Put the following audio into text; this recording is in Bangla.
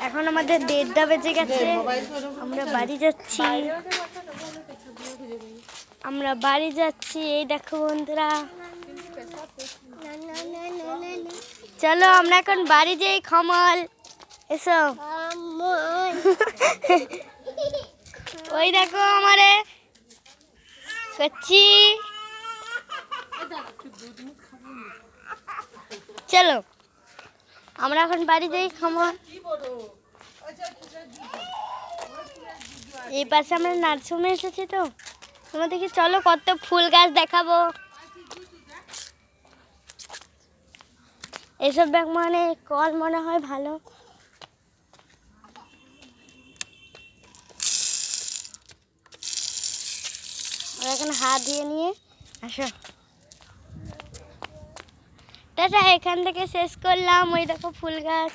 এখন আমাদের 1:30 বেজে গেছে, আমরা বাড়ি যাচ্ছি। এই দেখো বন্ধুরা, চলো আমরা এখন বাড়ি যাই। কমল এসো। ওই দেখো আমারে কচ্ছি, চলো আমরা এখন বাড়ি যাই। কমল এই পাশে আমরা নার্সিংহোমে এসেছি, তো তোমাদেরকে চলো কত ফুল গাছ দেখাবো। এসব ব্যাগ মানে কল মনে হয় ভালো। এখন হাত দিয়ে নিয়ে আসো। টাটা, এখান থেকে শেষ করলাম। ওই দেখো ফুল গাছ।